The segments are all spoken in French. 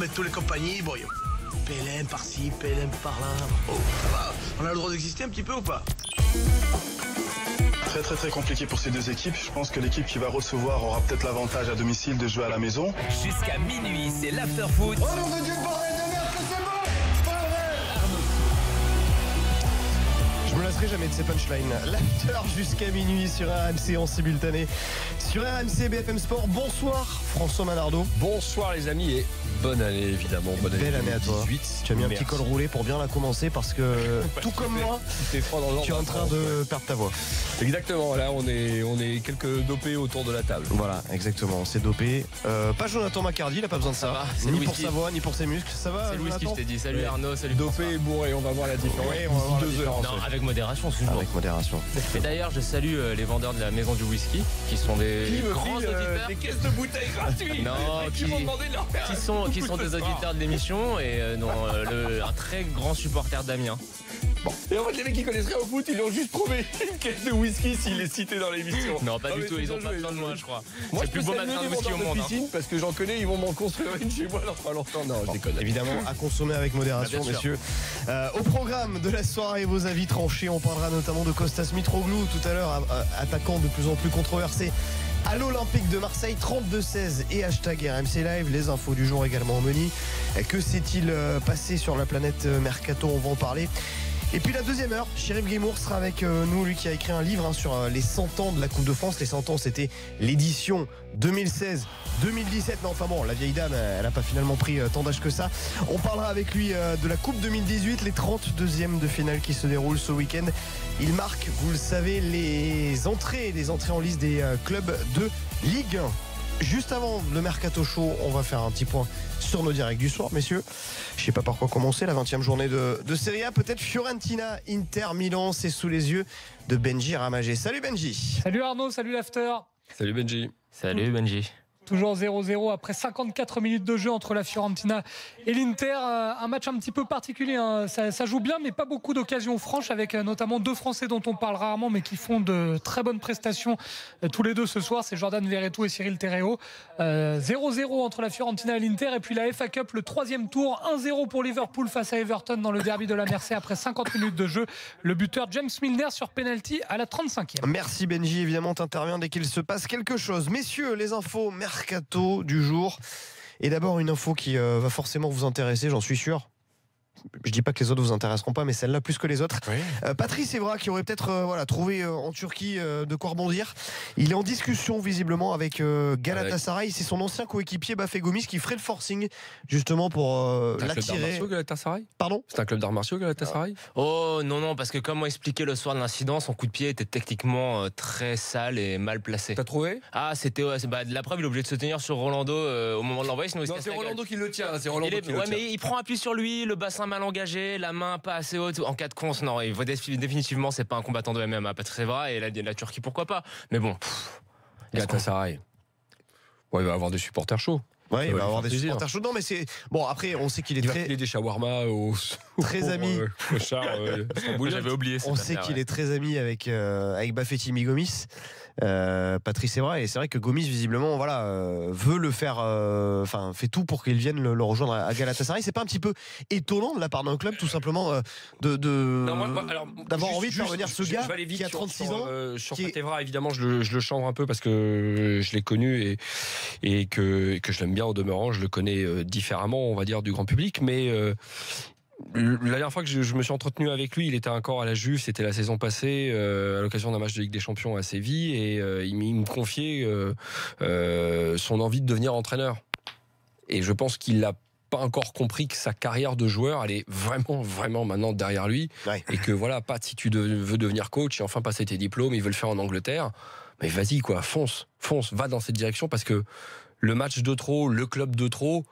mettre toutes les compagnies. Bon, PLM par-ci, PLM par-là. Oh, ça va. On a le droit d'exister un petit peu ou pas? Très compliqué pour ces deux équipes. Je pense que l'équipe qui va recevoir aura peut-être l'avantage à domicile de jouer à la maison. Jusqu'à minuit, c'est l'after-foot. Oh nom de Dieu, bordel de merde, que c'est bon! C'est pas vrai! Je me lasserai jamais de ces punchlines. L'after jusqu'à minuit sur RMC en simultané. Sur RMC BFM Sport. Bonsoir François Manardo. Bonsoir les amis et bonne année évidemment. Bonne Belle année à toi. 2018. Tu as mis un Merci. petit col roulé pour bien la commencer parce que tout comme moi, Il fait froid dans le tu es en train de perdre ta voix. Exactement, là on est quelques dopés autour de la table. Voilà, exactement, c'est dopé. Pas Jonathan Macardy, il n'a pas besoin de ça. va, c'est Ni le pour whisky. sa voix, ni pour ses muscles. Ça va, C'est le whisky, je Jonathan? t'ai dit. Salut Ouais. Arnaud, salut Dopé François. et bourré, on va voir la différence. Oui, on va voir la D'ici 2 heures en Non, fait. avec modération, toujours. Avec modération. Et d'ailleurs, je salue les vendeurs de la maison du whisky, qui sont des grands auditeurs. des caisses de bouteilles gratuites. Non, qui m'ont demandé de leur faire qui sont des auditeurs de l'émission et un très grand supporter d'Amiens. Et en fait les mecs qui connaissent rien au foot, ils lui ont juste trouvé une caisse de whisky s'il est cité dans l'émission. Non, pas du mais tout, c'est ils ont bien pas joué, besoin de bien moi, joué. je crois. Moi C'est je le plus beau magasin de whisky au monde. piscine parce que j'en connais, ils vont m'en construire une chez moi dans pas longtemps. Non, je déconne. Évidemment, à consommer avec modération, Bien sûr. messieurs. Au programme de la soirée, vos avis tranchés. On parlera notamment de Kostas Mitroglou tout à l'heure, attaquant de plus en plus controversé à l'Olympique de Marseille. 32-16 et hashtag RMC Live. Les infos du jour également au menu. Que s'est-il passé sur la planète Mercato? On va en parler. Et puis la deuxième heure, Chérif Guémour sera avec nous, lui qui a écrit un livre sur les 100 ans de la Coupe de France. Les 100 ans, c'était l'édition 2016-2017. Mais enfin bon, la vieille dame, elle n'a pas finalement pris tant d'âge que ça. On parlera avec lui de la Coupe 2018, les 32e de finale qui se déroulent ce week-end. Il marque, vous le savez, les entrées en liste des clubs de Ligue 1. Juste avant le Mercato Show, on va faire un petit point sur nos directs du soir, messieurs. Je sais pas par quoi commencer, la 20e journée de Serie A. Peut-être Fiorentina, Inter, Milan, c'est sous les yeux de Benji Ramagé. Salut Benji. Salut Arnaud, salut l'after. Salut Benji. Salut Benji. Toujours 0-0 après 54 minutes de jeu entre la Fiorentina et l'Inter. Un match un petit peu particulier, hein. Ça joue bien mais pas beaucoup d'occasions franches, avec notamment deux Français dont on parle rarement mais qui font de très bonnes prestations tous les deux ce soir. C'est Jordan Verretou et Cyril Terreo. 0-0 entre la Fiorentina et l'Inter. Et puis la FA Cup, le troisième tour, 1-0 pour Liverpool face à Everton dans le derby de la Mersey après 50 minutes de jeu. Le buteur James Milner sur penalty à la 35e. Merci Benji, évidemment t'interviens dès qu'il se passe quelque chose. Messieurs, les infos Mercato du jour. Et d'abord une info qui va forcément vous intéresser, j'en suis sûr. Je dis pas que les autres vous intéresseront pas, mais celle-là plus que les autres. Oui. Patrice Evra qui aurait peut-être trouvé en Turquie de quoi rebondir. Il est en discussion visiblement avec Galatasaray. C'est son ancien coéquipier Bafé Gomis qui ferait le forcing justement pour C'est un club d'arts l'attirer. martiaux Galatasaray. Pardon? C'est un club d'arts martiaux Galatasaray. Oh non, parce que comme on expliquait le soir de l'incident, son coup de pied était techniquement très sale et mal placé. T'as trouvé? Ah, c'était la preuve, il est obligé de se tenir sur Rolando au moment de l'envoyer, sinon il se Non, casse c'est la gueule. Rolando qui le tient. C'est Il Rolando est- qui le ouais, tient. mais il prend appui sur lui, le bassin mal engagé, la main pas assez haute. En cas de conce, non, il voit définitivement, c'est pas un combattant de MMA. Patrice Evra et la Turquie, pourquoi pas. Mais bon, Galatasaray. Ouais, il va avoir des supporters chauds. Ouais, il va va lui avoir faire des plaisir. supporters chauds. Non, mais c'est bon. Après, on sait qu'il est Il va très. filer des shawarma Très ami. au char j'avais oublié ça. On sait qu'il est très ami avec Bafétimi Gomis, Patrice Evra, et c'est vrai que Gomis visiblement veut le faire, fait tout pour qu'il vienne le rejoindre à Galatasaray. C'est pas un petit peu étonnant de la part d'un club tout simplement d'avoir envie de faire venir ce gars qui a 36 ans sur qui est- Pat Evra, évidemment, je le chanvre un peu parce que je l'ai connu et que je l'aime bien au demeurant. Je le connais différemment, on va dire, du grand public, mais la dernière fois que je me suis entretenu avec lui, il était encore à la Juve, c'était la saison passée, à l'occasion d'un match de Ligue des Champions à Séville, et il me confiait son envie de devenir entraîneur. Et je pense qu'il n'a pas encore compris que sa carrière de joueur, elle est vraiment maintenant derrière lui. Ouais. Et que voilà, Pat, si tu veux devenir coach et enfin passer tes diplômes, il veut le faire en Angleterre, mais vas-y quoi, fonce, va dans cette direction, parce que le match de trop, le club de trop, au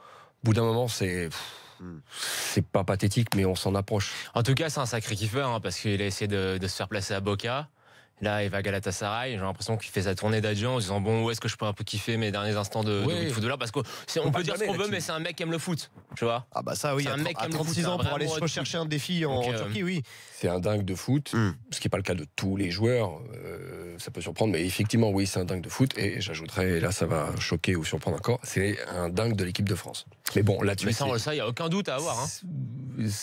bout d'un moment, c'est pas pathétique, mais on s'en approche. En tout cas, c'est un sacré kiffeur, hein, parce qu'il a essayé de se faire placer à Boca. Là, il va à Galatasaray. J'ai l'impression qu'il fait sa tournée d'adieu en disant bon, où est-ce que je peux un peu kiffer mes derniers instants de footballeur, parce qu'on peut dire ce qu'on veut, mais c'est un mec qui aime le foot, tu vois. Ah bah ça oui, à 36 ans pour aller se rechercher un défi en Turquie, oui. C'est un dingue de foot, ce qui n'est pas le cas de tous les joueurs. Ça peut surprendre, mais effectivement, oui, c'est un dingue de foot. Et j'ajouterais, et là, ça va choquer ou surprendre encore, c'est un dingue de l'équipe de France. Mais bon, là-dessus, ça, il n'y a aucun doute à avoir. Hein.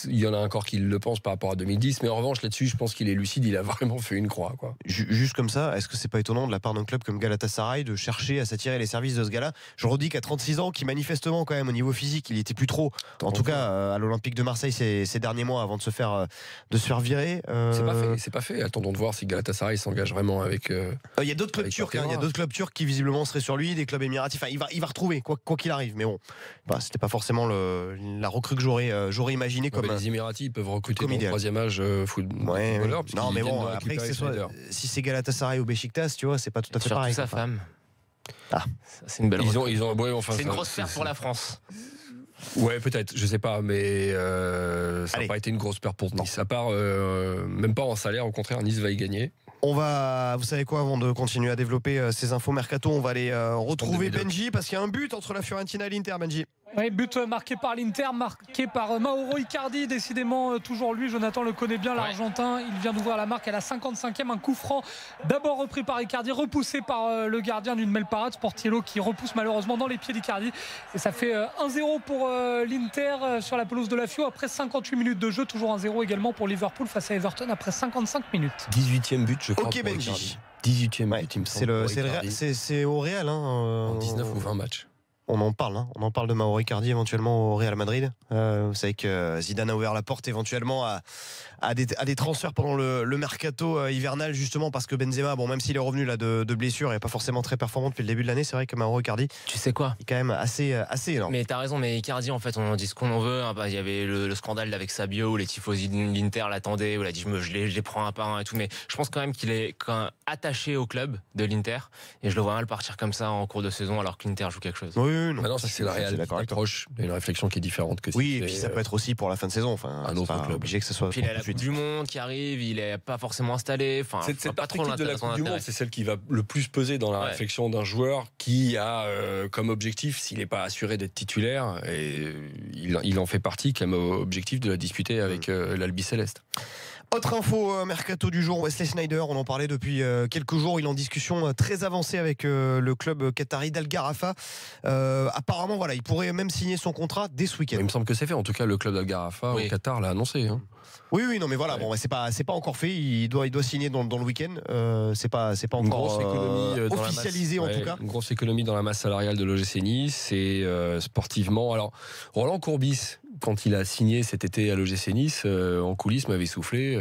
Il y en a encore qui le pensent par rapport à 2010, mais en revanche, là-dessus, je pense qu'il est lucide. Il a vraiment fait une croix, quoi. Juste comme ça, est-ce que c'est pas étonnant de la part d'un club comme Galatasaray de chercher à s'attirer les services de ce gars-là? Je redis qu'à 36 ans, qui manifestement, quand même, au niveau physique, il était plus trop. En tout cas, à l'Olympique de Marseille ces derniers mois, avant de se faire virer. C'est pas fait. Attendons de voir si Galatasaray s'engage vraiment avec. Il y a d'autres clubs turcs. Il y a d'autres clubs turcs qui visiblement seraient sur lui, des clubs émiratifs. Enfin, il va retrouver quoi qu'il arrive. Mais bon, c'était pas forcément la recrue que j'aurais imaginé comme. Les Émiratis peuvent recruter dans le troisième âge footballeur. Non, mais bon, après que si c'est Galatasaray ou Beşiktaş, tu vois, c'est pas tout à fait pareil. Sa femme. Ah, c'est une belle. C'est une grosse perte pour la France. Ouais, peut-être, je sais pas, mais ça n'a pas été une grosse perte pour Nice. À part, même pas en salaire, au contraire, Nice va y gagner. Vous savez quoi, avant de continuer à développer ces infos mercato, on va aller retrouver Benji, parce qu'il y a un but entre la Fiorentina et l'Inter, Benji. Oui, but marqué par l'Inter, marqué par Mauro Icardi, décidément toujours lui, Jonathan le connaît bien, l'Argentin. Il vient d'ouvrir la marque à la 55e, un coup franc d'abord repris par Icardi, repoussé par le gardien d'une belle parade, Sportiello qui repousse malheureusement dans les pieds d'Icardi. Et ça fait 1-0 pour l'Inter sur la pelouse de la Fio après 58 minutes de jeu, toujours 1-0 également pour Liverpool face à Everton après 55 minutes. 18e but, je crois. Ok, Benji. 18e but, il me semble. C'est au Real. En 19 ou 20 matchs. On en parle de Mauro Icardi éventuellement au Real Madrid. Vous savez que Zidane a ouvert la porte éventuellement à des transferts pendant le mercato hivernal, justement parce que Benzema, bon, même s'il est revenu là de blessure et pas forcément très performant depuis le début de l'année, c'est vrai que Mauro Icardi, tu sais quoi, il est quand même assez énorme. Mais t'as raison, mais Icardi, en fait, on en dit ce qu'on en veut. Il y avait le scandale avec Sabio où les tifosi de l'Inter l'attendaient, où il a dit je les prends un par un et tout, mais je pense quand même qu'il est attaché au club de l'Inter et je le vois mal partir comme ça en cours de saison alors que l'Inter joue quelque chose. Oui, non. Non, ça c'est le Real qui approche. Il y a une réflexion qui est différente que oui, et puis ça peut être aussi pour la fin de saison. Enfin, un autre club. Obligé que ce soit. Puis il y a la Coupe du Monde qui arrive, il est pas forcément installé. Enfin, cette pas trop perspective de la Coupe du Monde, c'est celle qui va le plus peser dans la réflexion d'un joueur qui a comme objectif, s'il n'est pas assuré d'être titulaire, et il en fait partie, comme objectif de la disputer avec l'Albi Céleste. Autre info mercato du jour, Wesley Sneijder, on en parlait depuis quelques jours, il est en discussion très avancée avec le club qatari d'Al Gharafa. Apparemment, voilà, il pourrait même signer son contrat dès ce week-end. Il me semble que c'est fait, en tout cas le club d'Al Gharafa au Qatar l'a annoncé. Oui, non, mais voilà, bon, c'est pas encore fait. Il doit signer dans le week-end. C'est pas une encore grosse économie officialisé dans la masse, en tout cas. Une grosse économie dans la masse salariale de l'OGC Nice et sportivement. Alors, Roland Courbis, quand il a signé cet été à l'OGC Nice, en coulisses, m'avait soufflé.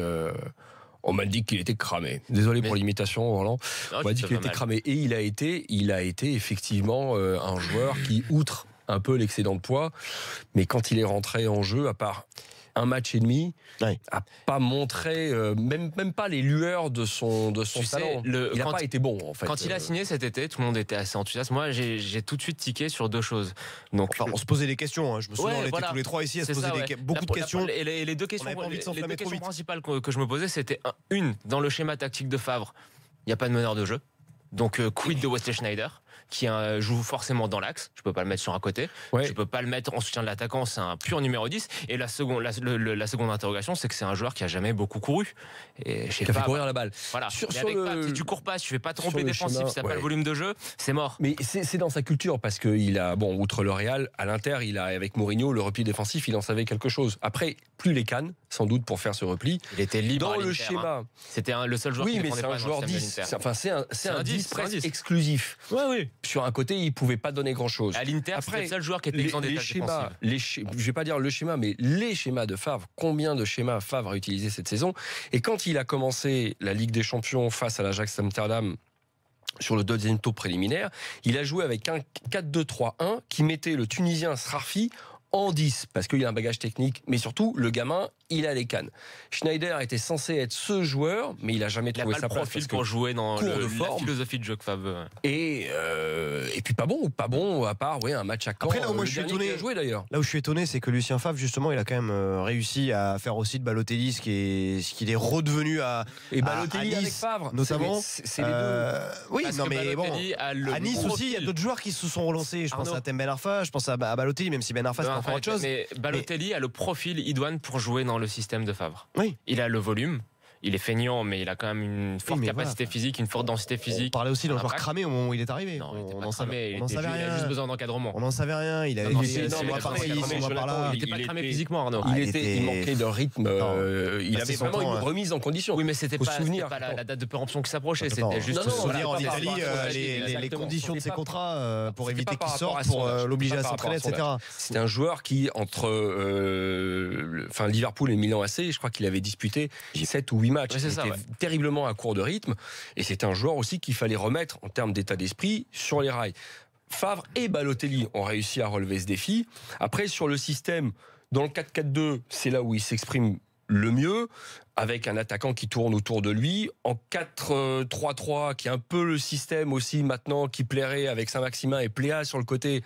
On m'a dit qu'il était cramé. Désolé pour l'imitation, Roland. On m'a dit qu'il était cramé. Et il a été effectivement un joueur qui, outre un peu l'excédent de poids, mais quand il est rentré en jeu, à part un match et demi, a pas montré même pas les lueurs de son talent. Il n'a pas été bon en fait. Quand il a signé cet été, tout le monde était assez enthousiaste. Moi, j'ai tout de suite tiqué sur deux choses. Donc, on se posait des questions. Je me souviens, on était tous les trois ici à se poser beaucoup de questions. Et les deux questions principales que je me posais, c'était une, dans le schéma tactique de Favre, il n'y a pas de meneur de jeu. Donc quid de Wesley Sneijder qui joue forcément dans l'axe, je peux pas le mettre sur un côté, je peux pas le mettre en soutien de l'attaquant, c'est un pur numéro 10. Et la seconde interrogation, c'est que c'est un joueur qui a jamais beaucoup couru et qui a fait courir la balle. Voilà. Si tu cours pas, si tu fais pas tromper défensif, si t'as pas le volume de jeu, c'est mort. Mais c'est dans sa culture parce que il a outre le Real, à l'Inter, il a avec Mourinho le repli défensif, il en savait quelque chose. Après, plus les cannes, sans doute pour faire ce repli. Il était libre dans le schéma. C'était le seul joueur qui ne prenait pas. Oui, mais c'est un joueur 10. Enfin, c'est un 10 presque exclusif. Oui. Sur un côté, il pouvait pas donner grand-chose. À l'Inter, c'était le seul joueur qui était exempt des tâches défensives. Je vais pas dire le schéma, mais les schémas de Favre. Combien de schémas Favre a utilisé cette saison? Et quand il a commencé la Ligue des Champions face à l'Ajax Amsterdam, sur le deuxième tour préliminaire, il a joué avec un 4-2-3-1 qui mettait le Tunisien Srarfi en 10, parce qu'il a un bagage technique, mais surtout, le gamin, il a les cannes. Schneider était censé être ce joueur, mais il a jamais trouvé sa place pour jouer dans cours de la forme. philosophie de jeu que Favre. Et puis pas bon à part un match à Caen. Après, là où moi je suis étonné, là où je suis étonné, c'est que Lucien Favre justement, il a quand même réussi à faire aussi de Balotelli ce qu'il est redevenu à Balotelli à avec Nice, Favre notamment. C'est les deux. Oui, Parce non que mais bon, Balotelli a le à Nice aussi, profil. il y a d'autres joueurs qui se sont relancés. Je pense Arnaud. à Tem Ben Arfa, je pense à Balotelli, même si Ben Arfa c'est encore autre chose. Mais Balotelli a le profil idoine pour jouer dans le système de Favre. Oui. Il a le volume. Il est feignant, mais il a quand même une forte capacité physique, une forte densité physique. On parlait aussi d'un joueur Après, cramé au moment où il est arrivé. Non, il était on pas en cramé, savait, il on en était savait vieux, il a rien. juste besoin d'encadrement. On n'en savait rien. Il avait Non, fait mais 6 mois par-ci, 6 mois par-là. Il était pas cramé physiquement, Arnaud. Il manquait de rythme. Il Bah, avait c'est son vraiment temps, une remise en condition. Oui, mais c'était Faut pas, se souvenir. c'était pas la date de péremption qui s'approchait. Attends, C'était juste. se souvenir en voilà, Italie les exactement. conditions de ses C'était pas- contrats pour C'était éviter pas par qu'il rapport à sorte, son pour âge. l'obliger à C'était pas par s'entraîner, rapport à son etc. C'était un joueur qui, entre Liverpool et Milan AC, je crois qu'il avait disputé 7 ou 8 matchs. Ouais, c'est il ça, était terriblement à court de rythme. Et c'était un joueur aussi qu'il fallait remettre en termes d'état d'esprit sur les rails. Favre et Balotelli ont réussi à relever ce défi. Après, sur le système, dans le 4-4-2, c'est là où il s'exprime le mieux, avec un attaquant qui tourne autour de lui. En 4-3-3, qui est un peu le système aussi maintenant qui plairait avec Saint-Maximin et Pléa sur le côté,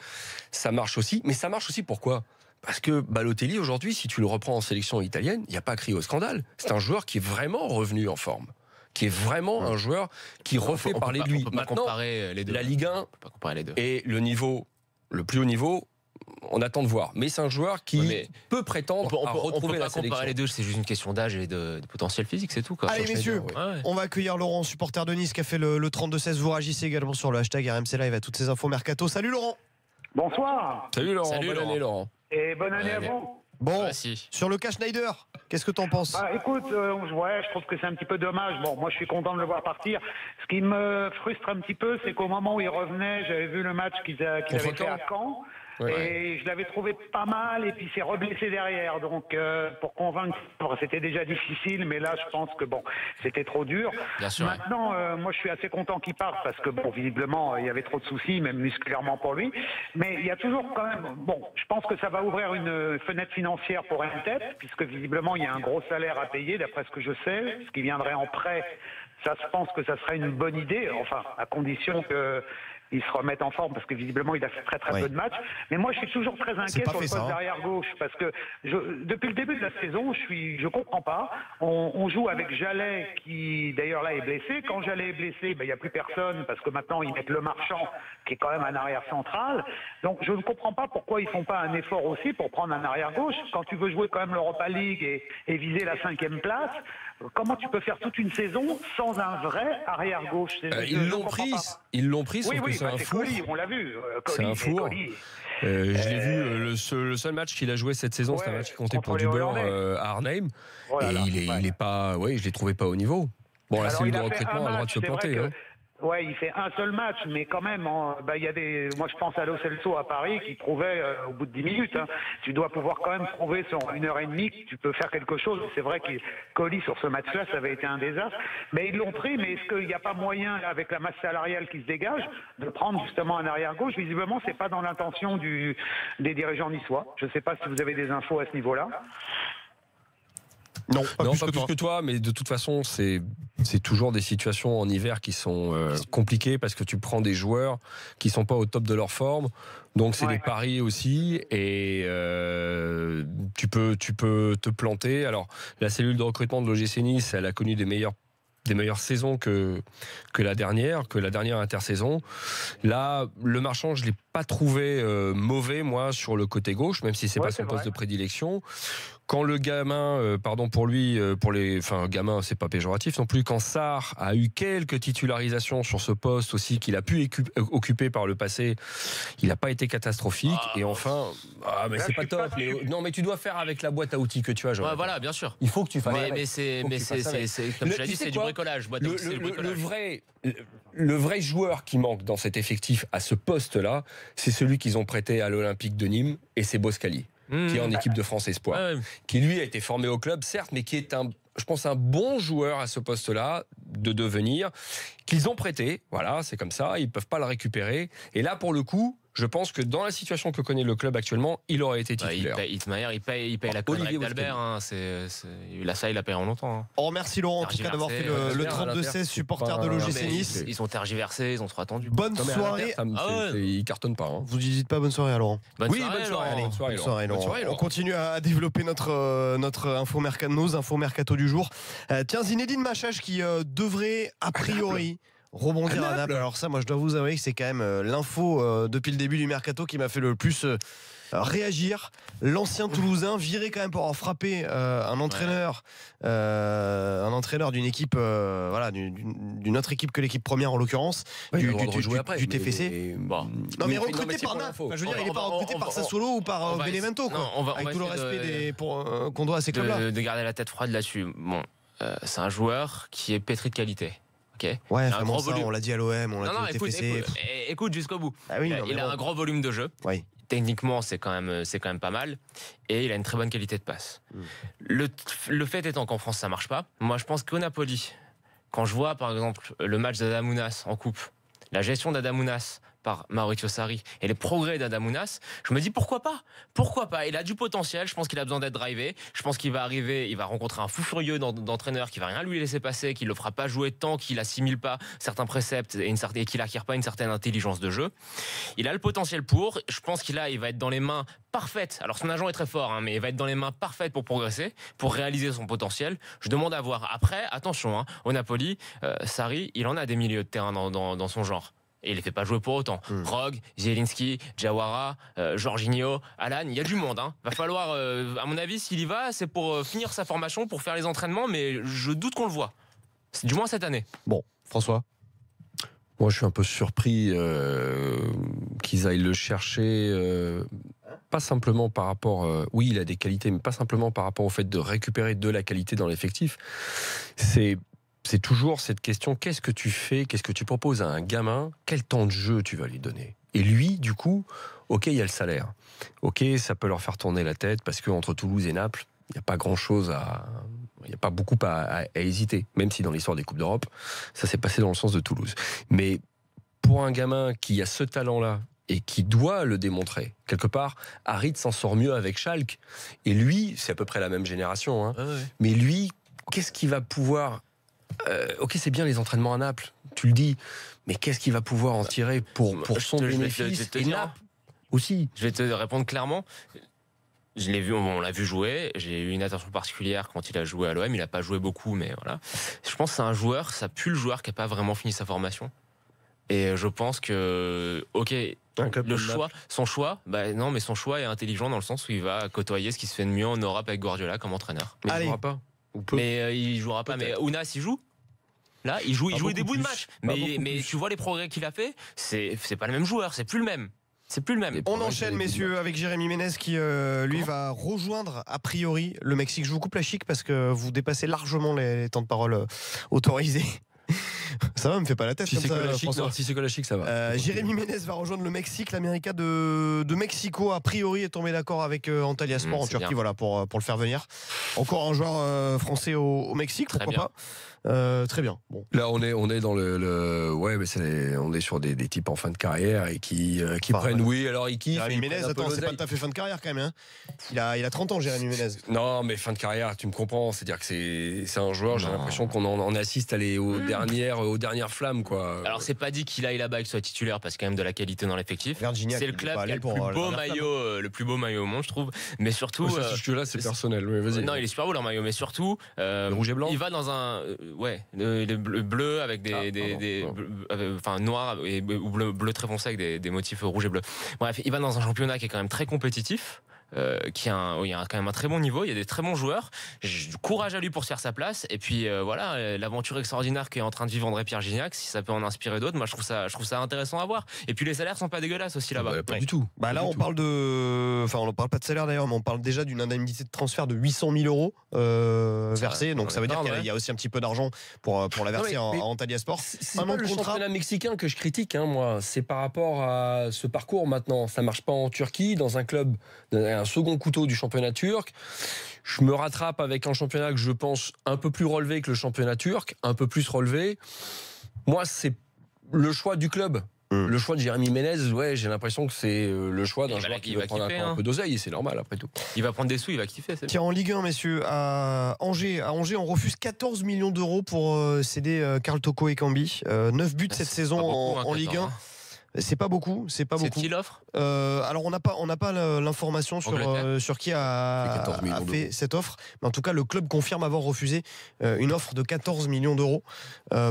ça marche aussi. Mais ça marche aussi pourquoi ? Parce que Balotelli, aujourd'hui, si tu le reprends en sélection italienne, il n'y a pas crié au scandale. C'est un joueur qui est vraiment revenu en forme, qui est vraiment un joueur qui refait parler de lui. On peut pas Maintenant, comparer les deux. la Ligue 1 On peut pas comparer les deux. et le plus haut niveau, on attend de voir. Mais c'est un joueur qui peut prétendre à on retrouver peut la pas sélection. comparer les deux, c'est juste une question d'âge et de potentiel physique, c'est tout. Quoi. Allez messieurs, Ouais. on va accueillir Laurent, supporter de Nice, qui a fait le 32-16. Vous réagissez également sur le hashtag RMC Live à toutes ces infos mercato. Salut Laurent. Bonsoir Salut Laurent, Salut, bonne Laurent. année Laurent. et bonne année à vous. Bon, Merci. sur le cas Schneider, qu'est-ce que t'en penses? Bah, écoute, je trouve que c'est un petit peu dommage. Bon, moi je suis content de le voir partir. Ce qui me frustre un petit peu, c'est qu'au moment où il revenait, j'avais vu le match qu'il avait fait à Caen. Et je l'avais trouvé pas mal, et puis il s'est reblessé derrière. Donc, pour convaincre, c'était déjà difficile, mais là, je pense que bon, c'était trop dur. Bien sûr, Maintenant, moi, je suis assez content qu'il parte parce que bon, visiblement, il y avait trop de soucis, même musculairement pour lui. Mais il y a toujours quand même, bon, je pense que ça va ouvrir une fenêtre financière pour N-Tête, puisque visiblement, il y a un gros salaire à payer, d'après ce que je sais, ce qui viendrait en prêt. Ça, je pense que ça serait une bonne idée, enfin, à condition que il se remette en forme, parce que visiblement il a fait très peu de matchs. Mais moi je suis toujours très inquiet sur le poste d'arrière gauche, parce que depuis le début de la saison, je comprends pas. On joue avec Jallet qui d'ailleurs là est blessé. Quand Jallet est blessé, il n'y a plus personne, parce que maintenant ils mettent Le Marchand qui est quand même un arrière central. Donc je ne comprends pas pourquoi ils font pas un effort aussi pour prendre un arrière gauche. Quand tu veux jouer quand même l'Europa League et viser la 5e place, comment tu peux faire toute une saison sans un vrai arrière gauche? Ils l'ont pris, sauf que c'est un four. Colli, on l'a vu. C'est un four. Je l'ai vu, le seul match qu'il a joué cette saison, c'est un match qui comptait pour du beurre à Arnhem. Et il est pas, je l'ai trouvé pas au niveau. Bon, la cellule de recrutement a le droit de se planter. Ouais, il fait un seul match, mais quand même, il y a moi je pense à Lo Celso à Paris qui prouvait au bout de 10 minutes. Tu dois pouvoir quand même prouver sur 1h30 que tu peux faire quelque chose. C'est vrai que Colli sur ce match-là, ça avait été un désastre. Mais ils l'ont pris, mais est-ce qu'il n'y a pas moyen, là, avec la masse salariale qui se dégage, de prendre justement un arrière-gauche? Visiblement, c'est pas dans l'intention des dirigeants niçois. Je ne sais pas si vous avez des infos à ce niveau-là. Non, pas plus que toi, mais de toute façon, c'est toujours des situations en hiver qui sont compliquées parce que tu prends des joueurs qui sont pas au top de leur forme, donc c'est des paris aussi, et tu peux te planter. Alors, la cellule de recrutement de l'OGC Nice, elle a connu des meilleures saisons que la dernière intersaison. Là, Le Marchand, je l'ai pas trouvé mauvais, moi, sur le côté gauche, même si c'est pas son poste de prédilection. Quand le gamin, gamin, c'est pas péjoratif non plus, quand Sarr a eu quelques titularisations sur ce poste aussi qu'il a pu occuper par le passé, il n'a pas été catastrophique. Et enfin, mais c'est pas top. Non, mais tu dois faire avec la boîte à outils que tu as, Jean. Voilà, bien sûr. Il faut que tu fasses. Mais c'est comme tu l'as dit, c'est du bricolage. Le vrai joueur qui manque dans cet effectif à ce poste-là, c'est celui qu'ils ont prêté à l'Olympique de Nîmes, et c'est Boscali, qui est en équipe de France Espoir, qui lui a été formé au club, certes, mais qui est je pense un bon joueur à ce poste-là de devenir, qu'ils ont prêté. Voilà, c'est comme ça, ils peuvent pas le récupérer. Et là, pour le coup, je pense que dans la situation que connaît le club actuellement, il aurait été titulaire. Hitmayer, il paye la connerie d'Albert. Hein, ça, il l'a payé en longtemps. Hein. On remercie Laurent en tout cas d'avoir fait le 32-16, supporter de l'OGC Nice. Ils ont tergiversé, ils ont trop attendu. Bonne soirée. Il cartonne pas. Hein. Vous dites pas bonne soirée à Laurent. Bonne soirée Laurent. On continue à développer notre info mercato, nos infos mercato du jour. Tiens, Zinedine Machach qui devrait a priori rebondir à Naples. Alors ça, moi je dois vous avouer que c'est quand même l'info depuis le début du mercato qui m'a fait le plus réagir. L'ancien Toulousain viré quand même pour avoir frappé un entraîneur d'une équipe, d'une autre équipe que l'équipe première en l'occurrence, du TFC. Non mais recruté par Naples. Je veux dire, il n'est pas recruté par Sassuolo ou par Benevento. Avec tout le respect qu'on doit à ces clubs-là. De garder la tête froide là-dessus. Bon, c'est un joueur qui est pétri de qualité. Okay. Ouais, vraiment ça, on l'a dit à l'OM, on l'a dit au TFC. Écoute jusqu'au bout. Ah oui, il a un gros volume de jeu. Oui. Techniquement, c'est quand même pas mal. Et il a une très bonne qualité de passe. Le fait étant qu'en France, ça marche pas. Moi, je pense qu'au Napoli, quand je vois, par exemple, le match d'Adamounas en coupe, la gestion d'Adamounas par Maurizio Sarri et les progrès d'Adamounas, je me dis pourquoi pas. Il a du potentiel, je pense qu'il a besoin d'être drivé, je pense qu'il va arriver, il va rencontrer un fou furieux d'entraîneur qui va rien lui laisser passer, qui le fera pas jouer tant qu'il assimile pas certains préceptes et qu'il acquiert pas une certaine intelligence de jeu. Il a le potentiel pour, je pense il va être dans les mains parfaites. Alors son agent est très fort, hein, mais il va être dans les mains parfaites pour progresser, pour réaliser son potentiel. Je demande à voir. Après, attention, hein, au Napoli, Sarri, il en a des milieux de terrain dans son genre. Et il les fait pas jouer pour autant. Rogue, Zielinski, Diawara, Jorginho, Alan, il y a du monde. Hein. Va falloir, à mon avis, s'il y va, c'est pour finir sa formation, pour faire les entraînements, mais je doute qu'on le voit. C'est du moins cette année. Bon, François. Moi, je suis un peu surpris qu'ils aillent le chercher. Pas simplement par rapport... oui, il a des qualités, mais pas simplement par rapport au fait de récupérer de la qualité dans l'effectif. C'est toujours cette question, qu'est-ce que tu fais, qu'est-ce que tu proposes à un gamin, quel temps de jeu tu vas lui donner. Et lui, du coup, ok, il y a le salaire. Ok, ça peut leur faire tourner la tête, parce qu'entre Toulouse et Naples, il n'y a pas grand-chose il n'y a pas beaucoup à hésiter, même si dans l'histoire des Coupes d'Europe, ça s'est passé dans le sens de Toulouse. Mais pour un gamin qui a ce talent-là, et qui doit le démontrer, quelque part, Harit s'en sort mieux avec Schalke. Et lui, c'est à peu près la même génération, hein, mais lui, qu'est-ce qu'il va pouvoir... ok, c'est bien les entraînements à Naples, tu le dis, mais qu'est-ce qu'il va pouvoir en tirer pour son bénéfice et Naples aussi. Je vais te répondre clairement. Je l'ai vu, on l'a vu jouer. J'ai eu une attention particulière quand il a joué à l'OM. Il n'a pas joué beaucoup, mais voilà. Je pense que c'est un joueur, ça pue le joueur qui n'a pas vraiment fini sa formation. Et je pense que, ok, son choix est intelligent dans le sens où il va côtoyer ce qui se fait de mieux en Europe avec Guardiola comme entraîneur. Mais il jouera pas. Il jouera pas. Mais Ounas, il joue. Là, il joue des bouts de match. Mais tu vois les progrès qu'il a fait, c'est pas le même joueur, c'est plus le même. On enchaîne, messieurs, avec Jérémy Ménez qui, lui, va rejoindre a priori le Mexique. Je vous coupe la chic parce que vous dépassez largement les temps de parole autorisés. Ça va, me fait pas la tête. Si c'est que la chic, ça va. Jérémy Ménez va rejoindre le Mexique. L'América de Mexico, a priori, est tombé d'accord avec Antalya Sport en Turquie, voilà, pour le faire venir. Encore un joueur français au Mexique, pourquoi pas. Très bien. Bon. Là, on est dans ouais, mais on est sur des types en fin de carrière et qui prennent. Oui, alors ils kiffent. Jérémy Ménez, attends, c'est pas tout à fait fin de carrière quand même. Hein. Il a 30 ans, Jérémy Ménez. Non, mais fin de carrière, tu me comprends. C'est-à-dire que c'est un joueur. J'ai l'impression qu'on assiste à aux dernières flammes, quoi. Alors c'est pas dit qu'il aille là-bas et qu'il soit titulaire parce qu'il y a quand même de la qualité dans l'effectif. C'est le club qui a le plus beau maillot au monde, je trouve. Mais surtout, là, c'est personnel. Oui, vas-y. Non, il est super beau leur maillot, mais surtout, le rouge et blanc. Il va dans un les bleus avec enfin noir ou bleu très foncé avec des motifs rouge et bleu. Bref, il va dans un championnat qui est quand même très compétitif. Il y a quand même un très bon niveau, il y a des très bons joueurs. Courage à lui pour se faire sa place. Et puis voilà, l'aventure extraordinaire qu'est en train de vivre André Pierre Gignac, si ça peut en inspirer d'autres, moi je trouve ça intéressant à voir. Et puis les salaires sont pas dégueulasses aussi là-bas. Pas du tout. Là on parle on parle pas de salaire d'ailleurs, mais on parle déjà d'une indemnité de transfert de 800 000 € versée. Donc ça veut dire qu'il y a aussi un petit peu d'argent pour la verser à Antalya Sport. C'est pas le championnat mexicain que je critique, hein, moi. C'est par rapport à ce parcours maintenant. Ça marche pas en Turquie, dans un club, un second couteau du championnat turc. Je me rattrape avec un championnat que je pense un peu plus relevé que le championnat turc, un peu plus relevé. Moi, c'est le choix du club. Le choix de Jérémy Ménez, ouais, j'ai l'impression que c'est le choix d'un Il va joueur qui il va va prendre kiffer, un peu d'oseille, et c'est normal après tout. Il va prendre des sous, il va kiffer. Tiens, en Ligue 1, messieurs, à Angers, on refuse 14 millions d'euros pour céder Karl Toko et Cambi. 9 buts cette saison en Ligue 1. C'est pas beaucoup, c'est pas beaucoup. C'est qui l'offre Alors on n'a pas l'information sur qui a fait cette offre, mais en tout cas le club confirme avoir refusé une offre de 14 millions d'euros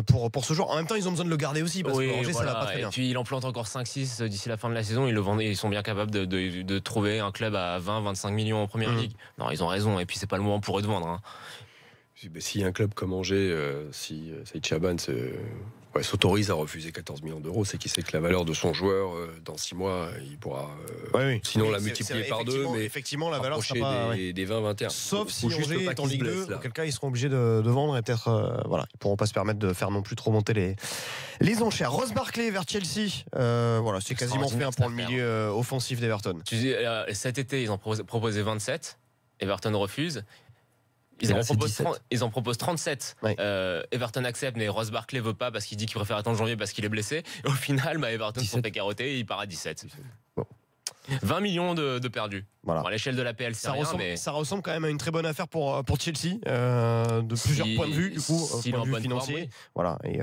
pour ce joueur. En même temps, ils ont besoin de le garder aussi parce que Angers, ça va pas très bien. Et puis il en plante encore 5-6 d'ici la fin de la saison. Ils sont bien capables de trouver un club à 20-25 millions en première ligue. Non, ils ont raison. Et puis c'est pas le moment pour eux de vendre. S'il y a un club comme Angers, si Saïd Chaban s'autorise à refuser 14 millions d'euros, c'est qu'il sait que la valeur de son joueur, dans 6 mois, il pourra sinon la multiplier par 2, mais effectivement la valeur sera pas des 20-21. Sauf si Angers est en Ligue 2, auquel cas ils seront obligés de vendre et peut-être ils pourront pas se permettre de faire non plus trop monter les enchères. Ross Barkley vers Chelsea, c'est quasiment fait pour le milieu offensif d'Everton. Tu dis, cet été ils ont proposé 27, Everton refuse. Ils en proposent 37. Everton accepte, mais Ross Barkley veut pas parce qu'il dit qu'il préfère attendre janvier parce qu'il est blessé. Et au final, Everton se fait carotter et il part à 17. Bon. 20 millions de perdus. Voilà. Bon, à l'échelle de la PL, ça ressemble quand même à une très bonne affaire pour Chelsea, de plusieurs points de vue, du coup, point de vue financier. Oui. Voilà. Et,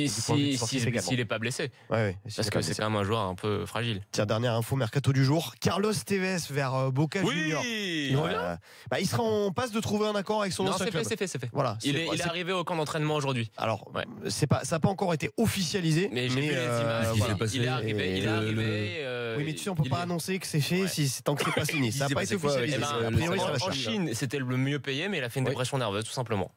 s'il n'est pas blessé. Parce que c'est quand même un joueur un peu fragile. Tiens, dernière info mercato du jour. Carlos Tevez vers Boca Juniors. Il sera en passe de trouver un accord avec son ancien club. C'est fait. Voilà, il est arrivé au camp d'entraînement aujourd'hui. Alors, ça n'a pas encore été officialisé. Mais j'ai vu les images. Il est arrivé. Oui, mais tu sais, on peut pas annoncer que c'est fait tant que c'est pas signé. Ça n'a pas été officialisé. En Chine, c'était le mieux payé, mais il a fait une dépression nerveuse, tout simplement.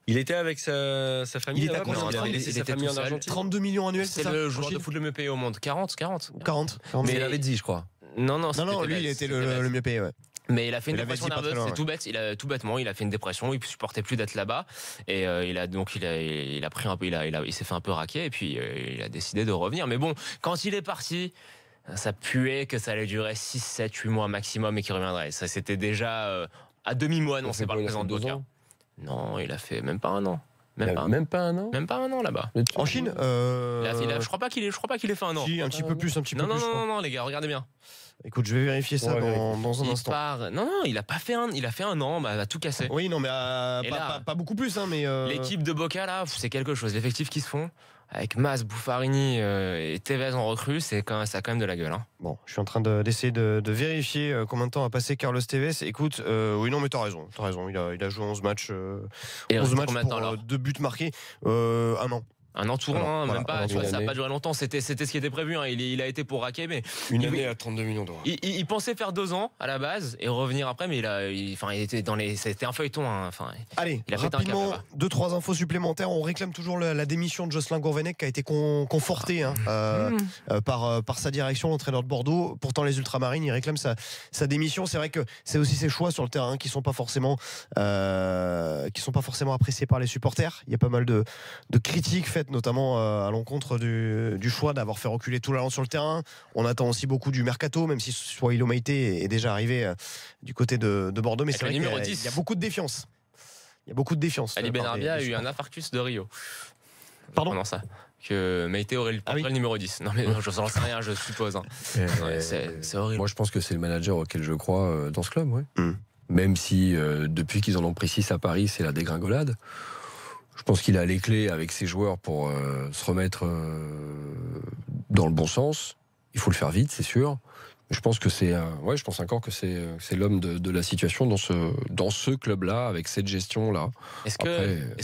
Il était avec sa famille. Il était sa famille en Argentine. 32 millions annuels, c'est le joueur de foot le mieux payé au monde. 40. Mais il avait dit, je crois. Non, lui, il était le mieux payé, ouais. Mais il a fait une dépression nerveuse, c'est tout bête. Tout bêtement, il a fait une dépression. Il supportait plus d'être là-bas, et il a pris un peu, il s'est fait un peu raquer, et puis il a décidé de revenir. Mais bon, quand il est parti, ça puait que ça allait durer 6, 7, 8 mois maximum et qu'il reviendrait. Ça, c'était déjà à demi-mois annoncé par le président de Boca. Non, il a fait même pas un an. Même pas un an là-bas. En Chine je crois pas qu'il ait fait un an. Si, un petit peu plus. Non, les gars, regardez bien. Écoute, je vais vérifier ça dans un instant. Non, il a fait un an, a tout cassé. Oui, non, mais pas beaucoup plus. Mais l'équipe de Boca, là, c'est quelque chose. L'effectif qui se font, avec Mas, Buffarini et Tevez en recrue, ça a quand même de la gueule. Bon, je suis en train d'essayer de vérifier combien de temps a passé Carlos Tevez. Écoute, oui, non, mais t'as raison. Il a joué 11 matchs. 11 matchs pour 2 buts marqués. Un an. Un an tout rond, même pas, ça n'a pas duré longtemps, c'était ce qui était prévu, il a été pour raquer, mais une année à 32 millions d'euros. Il pensait faire 2 ans à la base et revenir après, mais c'était un feuilleton. Allez, rapidement, 2-3 infos supplémentaires. On réclame toujours la démission de Jocelyn Gourvenec qui a été conforté par sa direction, l'entraîneur de Bordeaux. Pourtant, les Ultramarines, ils réclament sa démission. C'est vrai que c'est aussi ses choix sur le terrain qui sont pas forcément appréciés par les supporters. Il y a pas mal de critiques faites notamment à l'encontre du choix d'avoir fait reculer Toulalan sur le terrain. On attend aussi beaucoup du mercato, même si Swahilo Maïté est déjà arrivé du côté de Bordeaux, mais c'est vrai qu'il y a beaucoup de défiance. Ali Benarbia a eu un infarctus de Rio. Pardon? Comment ça? Que Maïté aurait le numéro 10. Non, mais je n'en sais rien, je suppose. C'est horrible. Moi, je pense que c'est le manager auquel je crois dans ce club, ouais. Même si depuis qu'ils en ont pris 6 à Paris, c'est la dégringolade. Je pense qu'il a les clés avec ses joueurs pour se remettre dans le bon sens. Il faut le faire vite, c'est sûr. Je pense que je pense encore que c'est l'homme de la situation dans ce club-là, avec cette gestion-là. Est-ce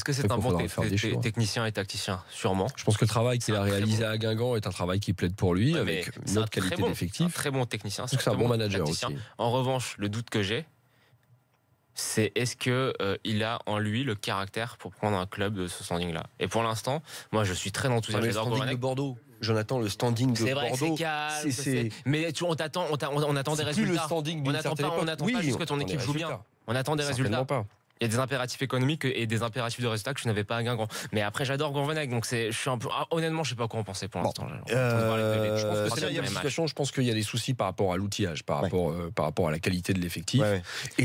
que c'est un bon technicien et tacticien? Sûrement. Je pense que le travail qu'il a réalisé à Guingamp est un travail qui plaide pour lui, avec une autre qualité d'effectif. Un très bon technicien. C'est un bon manager tacticien aussi. En revanche, le doute que j'ai, c'est est-ce qu'il a en lui le caractère pour prendre un club de ce standing-là. Et pour l'instant, moi je suis très enthousiaste. Le standing de Bordeaux. Jonathan, le standing de Bordeaux. C'est vrai que c'est calme. Mais on attend des résultats. Plus le standing d'une certaine époque. On n'attend pas juste que ton équipe joue bien. On attend des résultats. Pas. Il y a des impératifs économiques et des impératifs de résultats que je n'avais pas à Guingamp. Mais après, j'adore Gourvenec, donc je suis un peu. Honnêtement, je sais pas quoi en penser pour l'instant. Je pense qu'il y a des soucis par rapport à l'outillage, par rapport à la qualité de l'effectif. Ouais. Et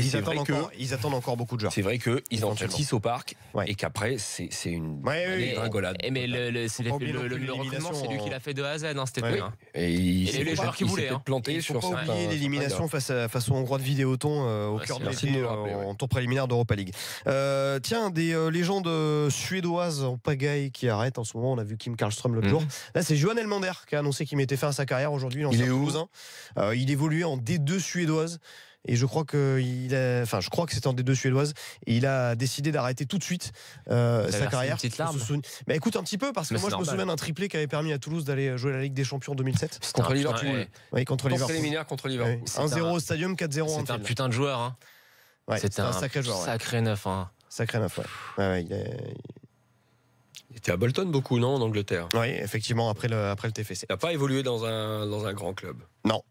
ils attendent encore beaucoup de joueurs. C'est vrai qu'ils en ont 6 au parc et qu'après c'est une dégringolade. Mais le recrutement, c'est lui qui l'a fait de A à Z cet été. Et les joueurs qui voulaient planter sur ça. Oublier l'élimination face aux Hongrois de Vidéoton au cœur de l'été en tour préliminaire d'Europa League. Tiens, des légendes suédoises en pagaille qui arrêtent en ce moment. On a vu Kim Karlström l'autre jour. Là, c'est Johan Elmander qui a annoncé qu'il mettait fin à sa carrière aujourd'hui. Il est où ? Il évoluait en D2 suédoise. Et je crois que c'était en D2 suédoise. Et il a décidé d'arrêter tout de suite sa carrière. Une petite larme. Mais écoute un petit peu, parce que moi je me souviens d'un triplé qui avait permis à Toulouse d'aller jouer la Ligue des Champions 2007. Contre Liverpool. Oui, contre Liverpool. Préliminaire contre Liverpool. 1-0 au stadium, 4-0 en C'est un putain de joueur. Hein. C'est un sacré joueur. Sacré neuf. Hein. Sacré neuf, ouais. Il était à Bolton beaucoup, non, en Angleterre. Oui, effectivement, après le TFC. Il n'a pas évolué dans un grand club. Non,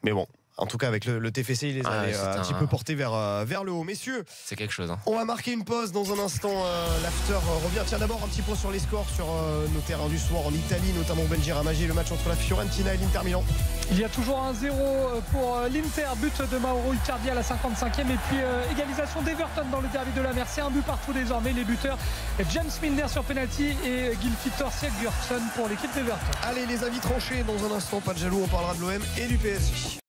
mais bon. En tout cas, avec le TFC, il les avait un petit peu portés vers le haut. Messieurs, c'est quelque chose. Hein. On va marquer une pause dans un instant. L'after revient. Tiens, d'abord un petit point sur les scores sur nos terrains du soir en Italie, notamment Belgi Ramaggi, le match entre la Fiorentina et l'Inter Milan. Il y a toujours un 0 pour l'Inter, but de Mauro Icardi à la 55e et puis égalisation d'Everton dans le derby de la mer. C'est un but partout désormais. Les buteurs James Milner sur penalty et Gylfi Sigurdsson pour l'équipe d'Everton. Allez, les avis tranchés dans un instant. Pas de jaloux, on parlera de l'OM et du PSG.